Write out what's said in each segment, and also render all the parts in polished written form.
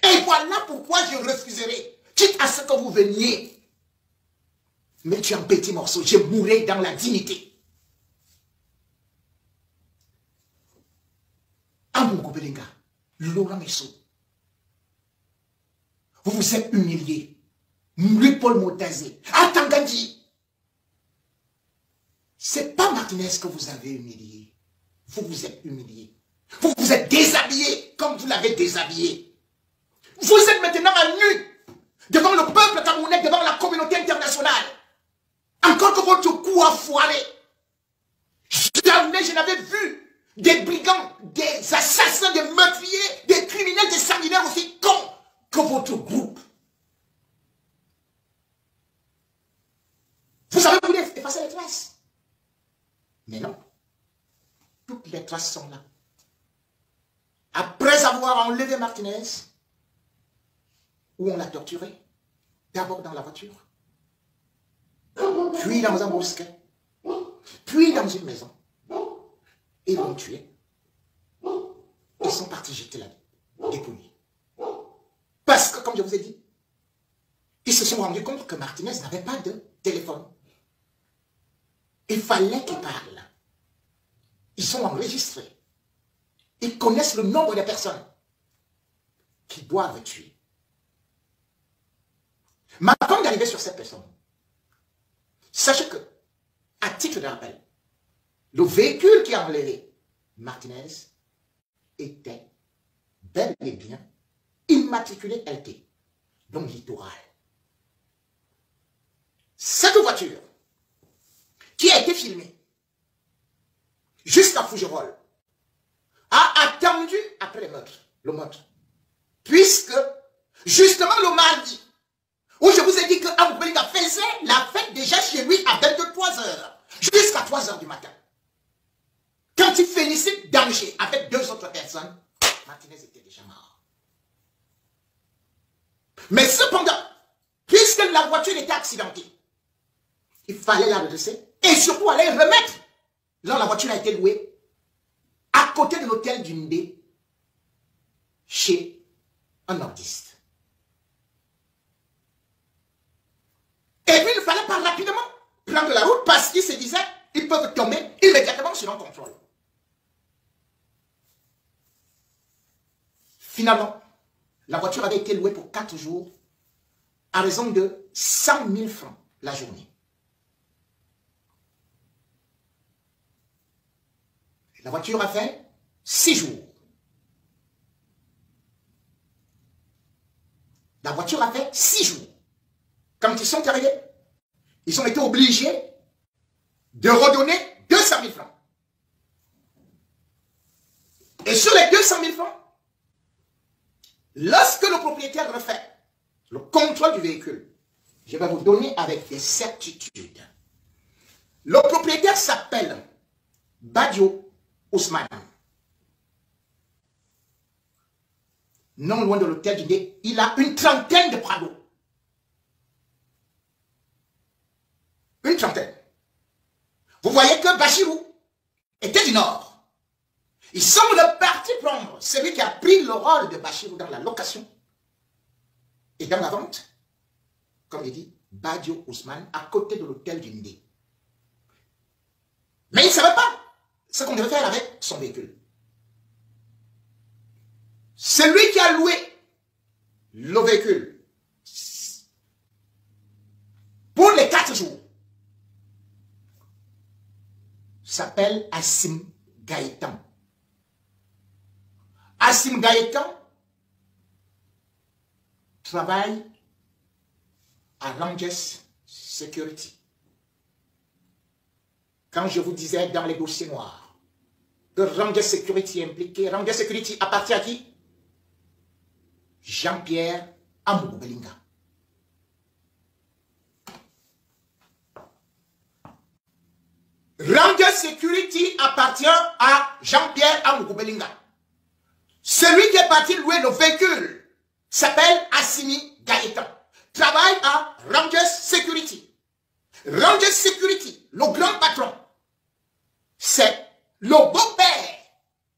Et voilà pourquoi je refuserai, quitte à ce que vous veniez me tuer en petits morceaux. Je mourrai dans la dignité. Amougou Belinga, Laurent Messou, vous vous êtes humilié. Louis-Paul Motazé, Atangandji. C'est pas Martinez que vous avez humilié. Vous vous êtes humilié. Vous vous êtes déshabillé comme vous l'avez déshabillé. Vous êtes maintenant à nu devant le peuple camerounais, devant la communauté internationale. Encore que votre coup a foiré. Jamais je n'avais vu des brigands, des assassins, des meurtriers, des criminels, des sanguinaires aussi cons que votre groupe. Vous avez voulu effacer les traces. Mais non. Toutes les traces sont là. Après avoir enlevé Martinez, où on l'a torturé, d'abord dans la voiture, puis dans un bosquet, puis dans une maison. Ils l'ont tué. Ils sont partis jeter la dépouille. Parce que, comme je vous ai dit, ils se sont rendus compte que Martinez n'avait pas de téléphone. Il fallait qu'il parle. Ils sont enregistrés. Ils connaissent le nombre de personnes qui doivent tuer. Mais avant d'arriver sur cette personne, sachez que, à titre de rappel, le véhicule qui a enlevé Martinez était bel et bien immatriculé LT, donc littoral. Cette voiture qui a été filmée jusqu'à Fougerolles a attendu après le meurtre. Puisque, justement le mardi, où je vous ai dit que Amougou Belinga faisait la fête déjà chez lui à 23 h, jusqu'à 3 h du matin. Quand il félicite danger avec 2 autres personnes, Martinez était déjà mort. Mais cependant, puisque la voiture était accidentée, il fallait la redresser et surtout aller remettre. Là, la voiture a été louée à côté de l'hôtel d'Undé chez un nordiste. Et puis, il ne fallait pas rapidement prendre la route parce qu'il se disait ils peuvent tomber immédiatement sur un contrôle. Finalement, la voiture avait été louée pour 4 jours à raison de 100 000 francs la journée. La voiture a fait 6 jours. La voiture a fait 6 jours. Quand ils sont arrivés, ils ont été obligés de redonner 200 000 francs. Et sur les 200 000 francs, lorsque le propriétaire refait le contrôle du véhicule, je vais vous donner avec des certitudes. Le propriétaire s'appelle Badio Ousmane. Non loin de l'hôtel du Nez, il a une trentaine de prados. Une trentaine. Vous voyez que Bachirou était du Nord. Il semble parti prendre celui qui a pris le rôle de Bachirou dans la location et dans la vente. Comme il dit, Badio Ousmane, à côté de l'hôtel du Nez. Mais il ne savait pas ce qu'on devait faire avec son véhicule. Celui qui a loué le véhicule pour les 4 jours s'appelle Assim Gaëtan. Assim Gaëtan travaille à Rangers Security. Quand je vous disais dans les dossiers noirs que Rangers Security est impliqué, Rangers Security appartient à qui? Jean-Pierre Amougou Belinga. Rangers Security appartient à Jean-Pierre Amougou Belinga. Celui qui est parti louer le véhicule s'appelle Assimi Gaëtan. Travaille à Rangers Security. Rangers Security, le grand patron, c'est le beau-père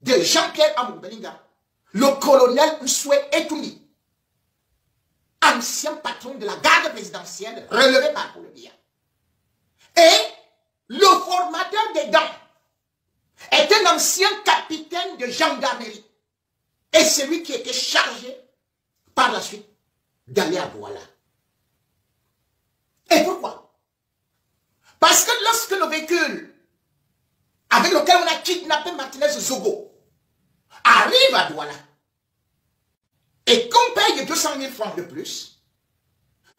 de Jean-Pierre Amougou Belinga, le colonel Ousoué Etoumi, l'ancien patron de la garde présidentielle relevé par Paul Biya. Et le formateur des gants est un ancien capitaine de gendarmerie. Et c'est lui qui était chargé par la suite d'aller à Douala. Et pourquoi? Parce que lorsque le véhicule avec lequel on a kidnappé Martinez Zogo arrive à Douala et qu'on paye 200 000 francs de plus,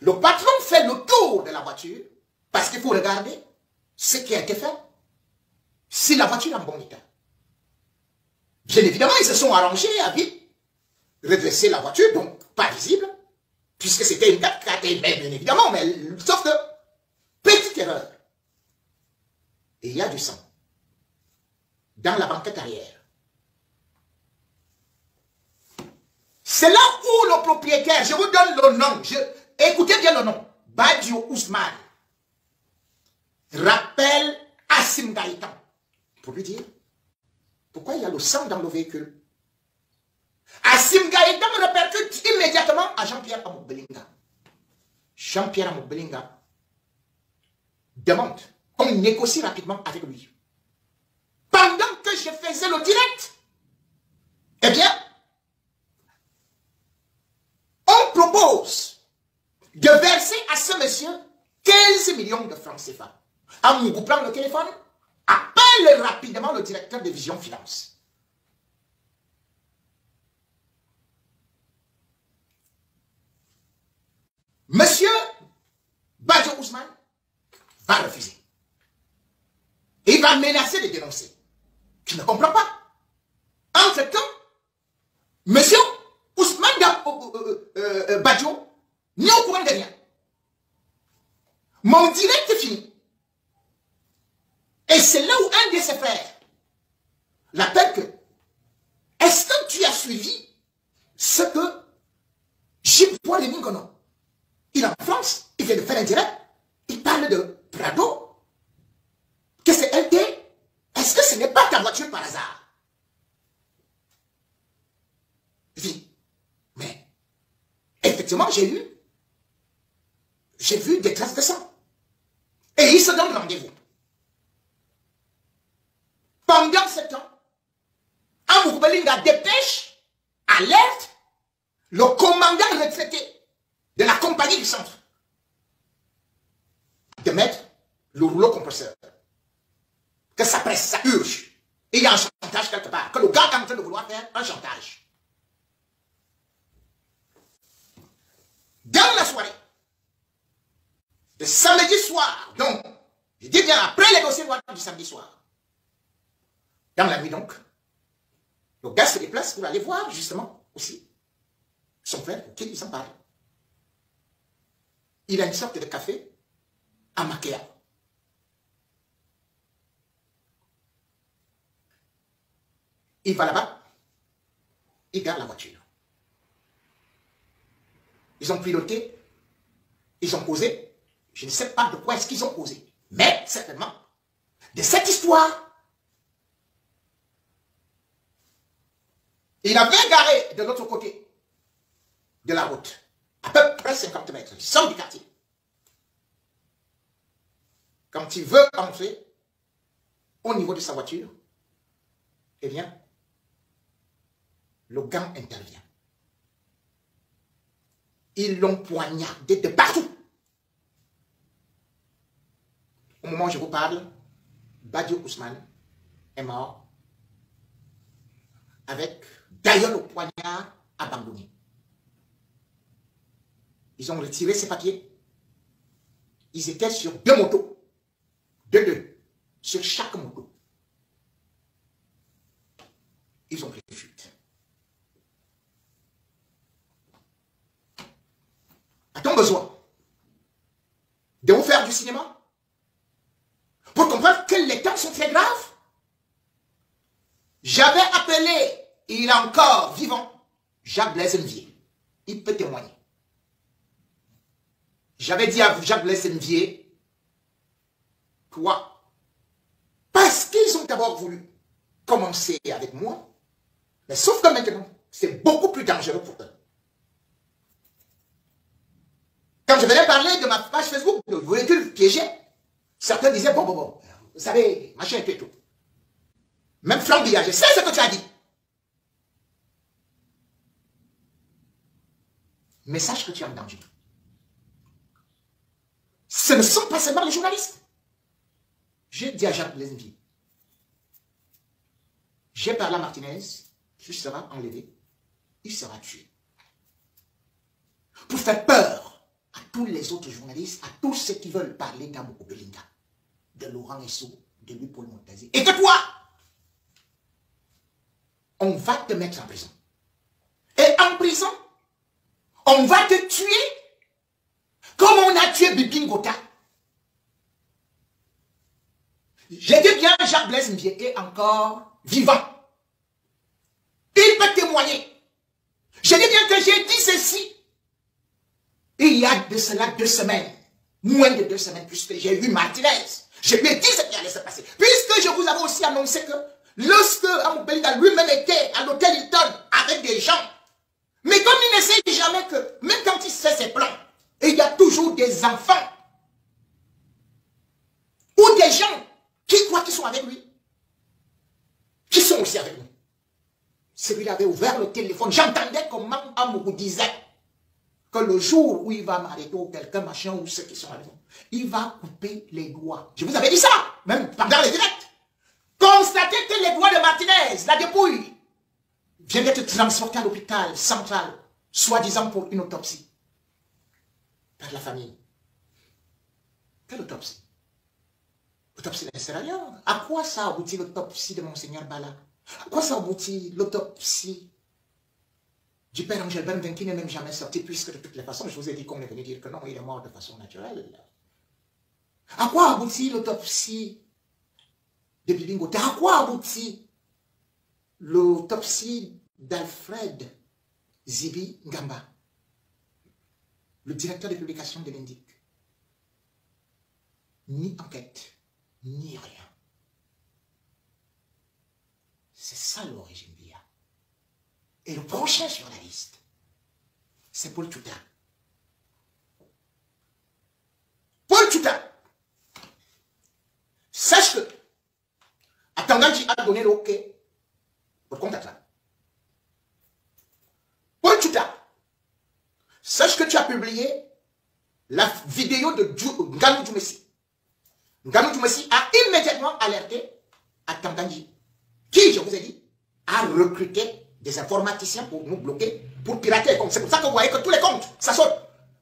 le patron fait le tour de la voiture parce qu'il faut regarder ce qui a été fait. Si la voiture est en bon état. Bien évidemment, ils se sont arrangés à vite redresser la voiture, donc pas visible, puisque c'était une 4x4, bien évidemment, mais sauf que, petite erreur, il y a du sang dans la banquette arrière. C'est là où le propriétaire, je vous donne le nom, écoutez bien le nom, Badio Ousmane, rappelle Assim Gaïtan pour lui dire pourquoi il y a le sang dans le véhicule. Assim Gaïtan répercute immédiatement à Jean-Pierre Amoukbelinga. Jean-Pierre Amoukbelinga demande qu'on négocie rapidement avec lui. Pendant que je faisais le direct, eh bien, on propose de verser à ce monsieur 15 millions de francs CFA. Amougou prend le téléphone, appelle rapidement le directeur de Vision Finance. Monsieur Badio Ousmane va refuser. Et il va menacer de dénoncer. Tu ne comprends pas. Entre-temps, monsieur Ousmane Badio n'est au courant de rien. Mon direct est fini. Et c'est là où un de ses frères l'appelle que est-ce que tu as suivi ce que Gilles Paul Ningono, il est en France, il vient de faire un direct, il parle de Prado, que c'est LT, est-ce que ce n'est pas ta voiture par hasard? Oui, mais effectivement j'ai vu des traces de sang. Et il se donne rendez-vous. Pendant ce temps, Amoukbelinga dépêche, alerte, le commandant retraité de la compagnie du centre de mettre le rouleau compresseur. Que ça presse, ça urge. Et il y a un chantage quelque part. Que le gars est en train de vouloir faire un chantage. Dans la soirée, le samedi soir, donc, je dis bien après les dossiers du samedi soir, dans la nuit donc, le gars se déplace pour aller voir justement aussi son frère pour qui il s'en parle. Il a une sorte de café à Makea. Il va là-bas, il garde la voiture. Ils ont piloté, ils ont causé, je ne sais pas de quoi est-ce qu'ils ont causé, mais certainement, de cette histoire, il avait garé de l'autre côté de la route, à peu près 50 mètres, il sort du quartier. Quand il veut entrer au niveau de sa voiture, eh bien, le gang intervient. Ils l'ont poignardé de partout. Au moment où je vous parle, Badio Ousmane est mort avec d'ailleurs le poignard abandonné. Ils ont retiré ses papiers. Ils étaient sur 2 motos. Deux, sur chaque moto. Ils ont pris fuite. A-t-on besoin de vous faire du cinéma pour comprendre que les temps sont très graves? J'avais appelé, il est encore vivant, Jacques Blaise Nvier. Il peut témoigner. J'avais dit à Jacques Blaise Nvier, toi, parce qu'ils ont d'abord voulu commencer avec moi, mais sauf que maintenant, c'est beaucoup plus dangereux pour eux. je venais parler de ma page Facebook, de véhicule piégé, certains disaient, bon, vous savez, machin et tout. Même Franck Biya, je sais ce que tu as dit. Mais sache que tu es en danger. Ce ne sont pas seulement les journalistes. J'ai dit à Jacques Blaisenvier, j'ai parlé à Martinez, il sera enlevé, il sera tué. Pour faire peur à tous les autres journalistes, à tous ceux qui veulent parler d'Amoko Belinga, de Laurent Esso, de Louis-Paul Montazé. Et que toi, on va te mettre en prison. Et en prison, on va te tuer comme on a tué Bibi Ngota. J'ai dit bien, Jacques Blaise Mbié est encore vivant. Il peut témoigner. Je dis bien que j'ai dit ceci. Il y a de cela 2 semaines. Moins de 2 semaines, puisque j'ai vu Martinez. Je lui ai dit ce qui allait se passer. Puisque je vous avais aussi annoncé que lorsque Amoko Belinga lui-même était à l'hôtel Hilton avec des gens, mais comme il ne sait jamais que, même quand il fait ses plans, il y a toujours des enfants ou des gens qui croient qu'ils sont avec lui, qui sont aussi avec nous. Celui-là avait ouvert le téléphone. J'entendais comment Amoko disait que le jour où il va m'arrêter ou quelqu'un, machin, ou ceux qui sont avec nous, il va couper les doigts. Je vous avais dit ça, même pendant les directs. Constatez que les doigts de Martinez, la dépouille, vient d'être transporté à l'hôpital central, soi-disant pour une autopsie. Par la famille. Quelle autopsie? L'autopsie ne sert à rien. À quoi ça aboutit l'autopsie de Monseigneur Bala? À quoi ça aboutit l'autopsie du père Angel Benven qui n'est même jamais sorti, puisque de toutes les façons, je vous ai dit qu'on est venu dire que non, il est mort de façon naturelle. À quoi aboutit l'autopsie de Bibi Ngota? À quoi aboutit l'autopsie d'Alfred Zibi Ngamba, le directeur de publication de l'Indic? Ni enquête, ni rien. C'est ça l'origine d'IA. Et le prochain sur la liste, c'est Paul Tchouta. Paul Tchouta, sache que Atanganji a donné le OK pour le contact là. Paul Tchouta, sache que tu as publié la vidéo de Nganou Djoumessi. Nganou Djoumessi a immédiatement alerté Atanganji, qui, je vous ai dit, a recruté des informaticiens pour nous bloquer, pour pirater les comptes. C'est pour ça que vous voyez que tous les comptes, ça saute.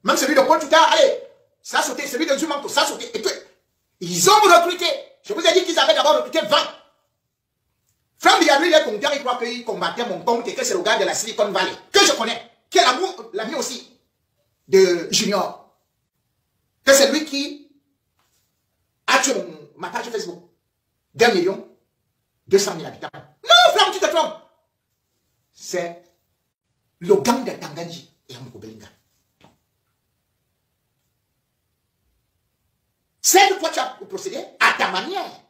Même celui de Paul Tchouta, allez, ça a sauté. Celui de Zumanto, ça a sauté. Et puis, ils ont recruté. Je vous ai dit qu'ils avaient d'abord recruté 20. Franck Biya, lui, il est content, il croit qu'il combattait mon compte et que c'est le gars de la Silicon Valley, que je connais, qui est l'ami aussi de Junior. Que c'est lui qui a tué ma page Facebook d'1 200 000 habitants. Non, Franck, tu te trompes. C'est le gang de Tanganji et Amoko Belinga. C'est de toi tu as procédé à ta manière.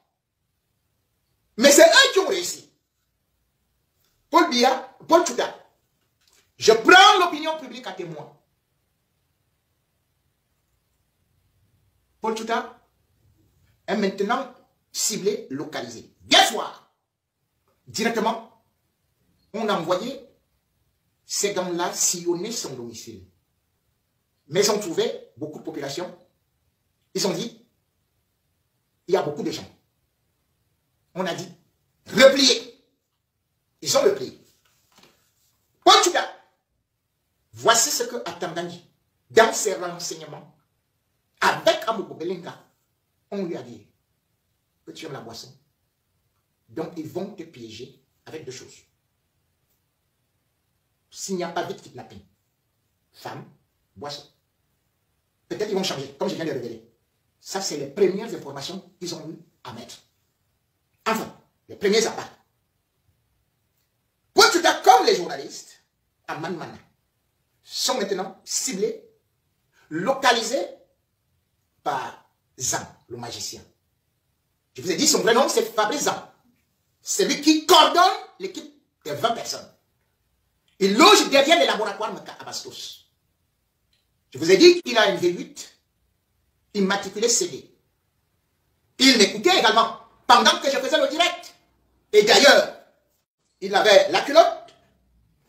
Mais c'est eux qui ont réussi. Paul Biya, Paul Tchouta, je prends l'opinion publique à témoin. Paul Tchouta est maintenant ciblé, localisé. Bien soir, directement, on a envoyé ces gangs-là sillonner son domicile. Mais ils ont trouvé beaucoup de population. Ils ont dit, il y a beaucoup de gens. On a dit, repliez. Ils ont replié. Paul Tchouta, voici ce que Atanganji, dans ses renseignements, avec Amoko Belinga, on lui a dit que tu aimes la boisson. Donc ils vont te piéger avec 2 choses. S'il n'y a pas vite kidnapping, femme, boisson. Peut-être ils vont changer, comme je viens de révéler. Ça, c'est les premières informations qu'ils ont eu à mettre. Enfin, les premiers appâts. Paul Tchouta, comme les journalistes, à Manmana, sont maintenant ciblés, localisés par Zan, le magicien. Je vous ai dit, son vrai nom, c'est Fabrice Zan. C'est lui qui coordonne l'équipe de 20 personnes. Il loge derrière les laboratoires à Bastos. Je vous ai dit qu'il a une V8 immatriculée CD. Il m'écoutait également pendant que je faisais le direct. Et d'ailleurs, il avait la culotte.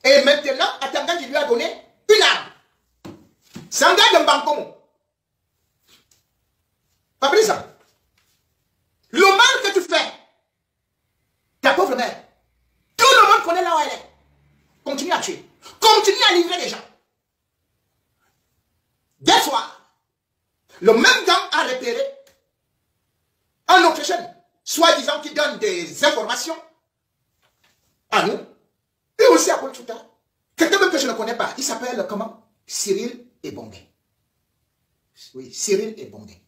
Et maintenant, Atanganji lui a donné une arme. Sanga de Mbankomo. Fabrice, le mal que tu fais, ta pauvre mère, tout le monde connaît là où elle est. Continue à tuer. Continue à livrer les gens. Des fois, le même gang a repéré un autre jeune, soi-disant qui donne des informations à nous, et aussi à Kolchuta. Quelqu'un même que je ne connais pas, il s'appelle comment? Cyril Ebongé. Oui, Cyril Ebongé.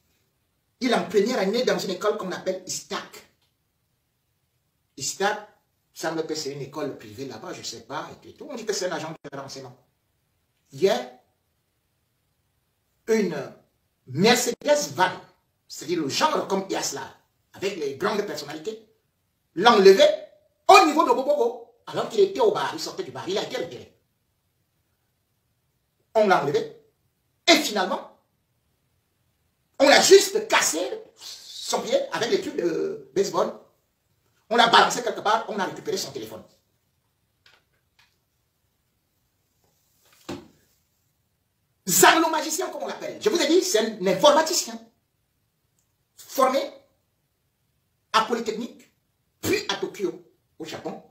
Il est en première année dans une école qu'on appelle ISTAC. ISTAC, ça me semble que c'est une école privée là-bas, je ne sais pas, et tout. On dit que c'est un agent de renseignement. Il y a une Mercedes van, c'est-à-dire le genre comme Yasla, avec les grandes personnalités, l'enlever au niveau de Bobogo, alors qu'il était au bar, il sortait du bar, il a été repéré. On l'a enlevé, et finalement, on a juste cassé son pied avec les trucs de baseball, on l'a balancé quelque part, on a récupéré son téléphone. Zanglo magicien, comme on l'appelle. Je vous ai dit, c'est un informaticien formé à Polytechnique, puis à Tokyo, au Japon,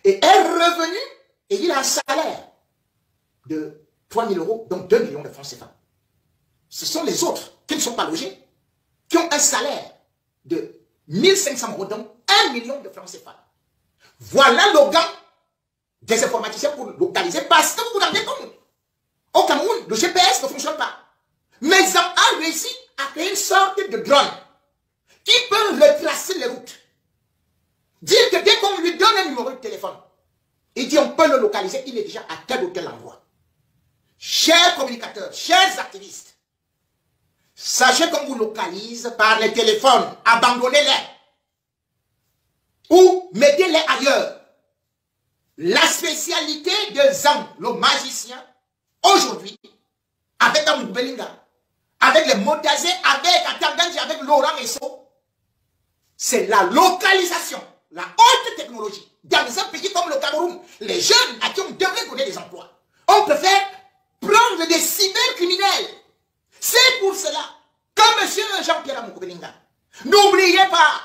et est revenu et il a un salaire de 3 000 €, donc 2 millions de francs CFA. Ce sont les autres qui ne sont pas logés, qui ont un salaire de 1 500 €, donc 1 million de francs CFA. Voilà le gars des informaticiens pour localiser, parce que vous vous rendez compte. Au Cameroun, le GPS ne fonctionne pas. Mais ils ont réussi à créer une sorte de drone qui peut retracer les routes. Dire que dès qu'on lui donne un numéro de téléphone, il dit on peut le localiser, il est déjà à tel ou tel endroit. Chers communicateurs, chers activistes, sachez qu'on vous localise par les téléphones, abandonnez-les. Ou mettez-les ailleurs. La spécialité de Zang, le magicien, aujourd'hui, avec Amadou Belinga, avec les Motazé, avec Atanganji, avec Laurent Esso, c'est la localisation, la haute technologie. Dans un pays comme le Cameroun, les jeunes à qui on devrait donner des emplois, on préfère prendre des cybercriminels. C'est pour cela que M. Jean-Pierre Amadou Belinga, n'oubliez pas,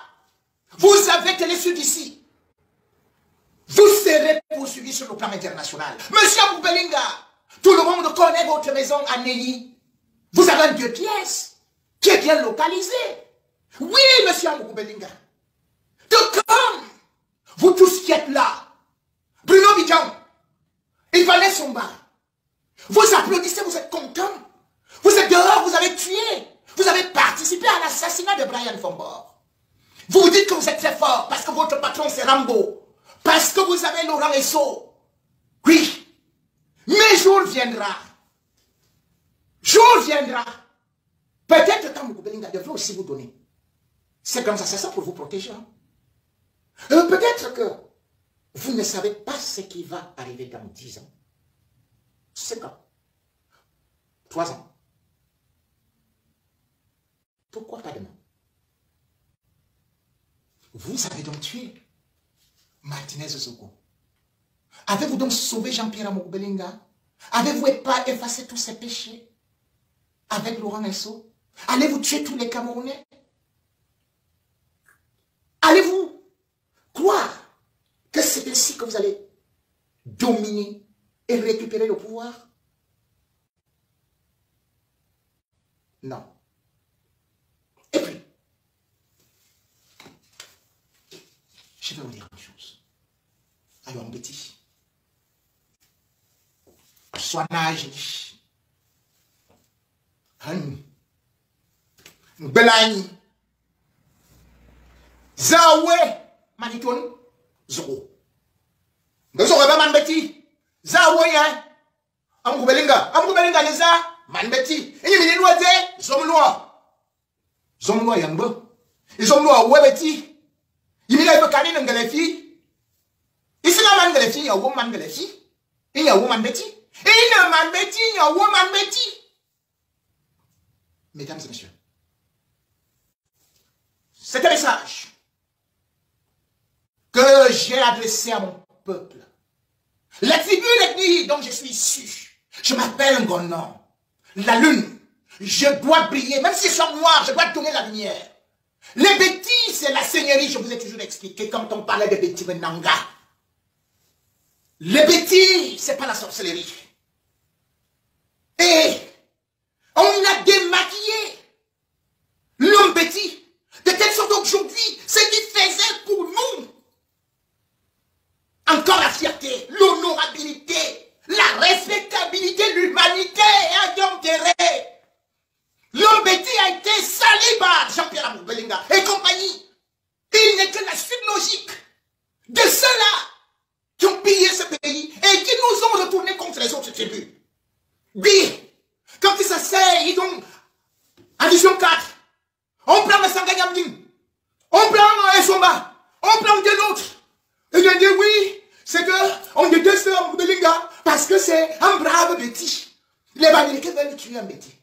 vous avez Télésud ici. Vous serez poursuivi sur le plan international. Monsieur Amadou Belinga, tout le monde connaît votre maison à Neuilly. Vous avez un 2 pièces qui est bien localisé. Oui, monsieur Amadou Belinga. Tout comme vous tous qui êtes là, Bruno Bidjan, Ivanet Somba, vous applaudissez, vous êtes contents. Vous êtes dehors, vous avez tué. Vous avez participé à l'assassinat de Brian Fombor. Vous vous dites que vous êtes très fort parce que votre patron c'est Rambo. Parce que vous avez Laurent Esso. Oui. Mais jour viendra. Jour viendra. Peut-être quand Amadou Belinga devrait aussi vous donner. C'est comme ça pour vous protéger. Hein? Peut-être que vous ne savez pas ce qui va arriver dans 10 ans. 5 ans. 3 ans. Pourquoi pas demain? Vous avez donc tué Martinez Zogo. Avez-vous donc sauvé Jean-Pierre Amadou Belinga? Avez-vous pas effacé tous ses péchés avec Laurent Esso? Allez-vous tuer tous les Camerounais? Allez-vous croire que c'est ainsi que vous allez dominer et récupérer le pouvoir? Non. Et puis, je vais vous dire une chose. Alors, mon petit, sois nage, Belani, Zawe, Maniton, Zoro. Zoro, man beti, Zawe, hein, Amadou Belinga, les a, man beti, et il y a des lois, Zomloa Yambo, ils ont loin Webeti, il y a un canin de la fille. Ici, la man de la fille, il y a un woman de la fille, il y a un woman Betty, et il y a un man Betty, il y a un woman Betty. Mesdames et messieurs, c'est un message que j'ai adressé à mon peuple. La tribu, l'ethnie dont je suis issu, je m'appelle Ngonon, la lune. Je dois briller, même si je suis noir, je dois donner la lumière. Les bêtises, c'est la seigneurie, je vous ai toujours expliqué quand on parlait des bêtises de Nanga. Les bêtises, c'est pas la sorcellerie. Et on a démaquillé l'homme bêtis, de telle sorte qu'aujourd'hui, ce qu'il faisait pour nous, encore la fierté, l'honorabilité, la respectabilité, l'humanité et intérêt. L'homme bêtis a été sali par Jean-Pierre Amour Belinga et compagnie. Il n'est que la suite logique de ceux-là qui ont pillé ce pays et qui nous ont retournés contre les autres tribus. Oui, quand ils s'asseyent, ils ont, en vision 4, on prend le Sangayamdin, on prend Esomba, on prend de l'autre. Et ils disent oui, c'est qu'on déteste Amour Belinga parce que c'est un brave bêtis. Les Américains veulent tuer un bêtis.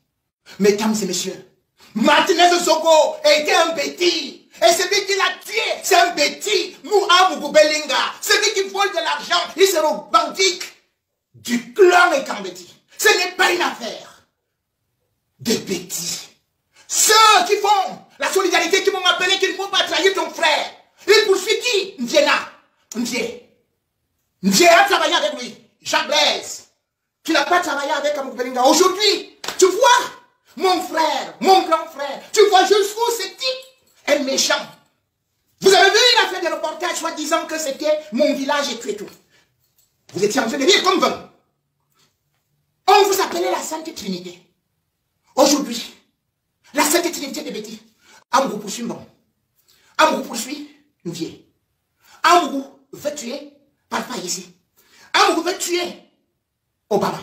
Mesdames et messieurs, Martinez Soko était un bêtis. Et celui qui l'a tué, c'est un bêtis. Amour Belinga, celui qui vole de l'argent, il sera au bandit du clan et Kambeti. Ce n'est pas une affaire de bêtis. Ceux qui font la solidarité, qui m'ont appelé qu'il ne faut pas trahir ton frère. Il poursuit qui? Ndiena. Ndiena a travaillé avec lui. Jacques Blaise, qui n'a pas travaillé avec Amour Belinga. Aujourd'hui, tu vois, mon frère, mon grand frère, tu vois jusqu'où ce type est méchant. Vous avez vu, il a fait des reportages soit disant que c'était mon village et tout. Vous étiez en train de dire comme vous. On vous appelait la Sainte Trinité. Aujourd'hui, la Sainte Trinité des bêtis. Amour poursuit bon. Amour poursuit Ndié. Amour veut tuer Papa ici. Amour veut tuer Obama.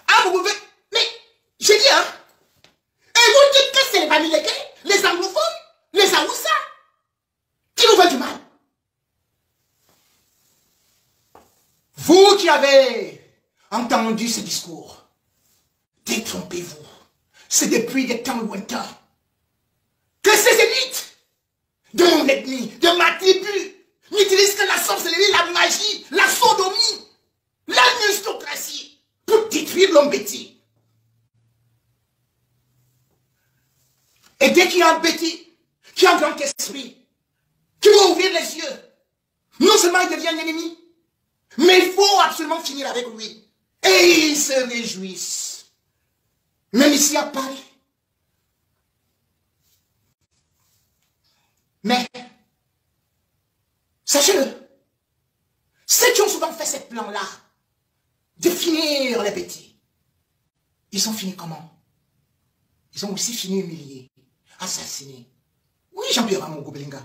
Amour veut... Mais, j'ai dit, hein. Et vous dites que c'est les Bamileke, les anglophones, les Aoussa, qui nous veulent du mal. Vous qui avez entendu ce discours, détrompez-vous. C'est depuis des temps lointains que ces élites de mon ethnie, de ma tribu, n'utilisent que la sorcellerie, la magie, la sodomie, l'aristocratie pour détruire l'homme bêtis. Et dès qu'il y a un bêtis, qui a un grand esprit, qui va ouvrir les yeux, non seulement il devient un ennemi, mais il faut absolument finir avec lui. Et ils se réjouissent. Même ici à Paris. Mais, sachez-le, ceux qui ont souvent fait ce plan-là, de finir les bêtis, ils ont fini comment? Ils ont aussi fini humiliés, assassinés. Oui, Jean-Pierre Amour Belinga.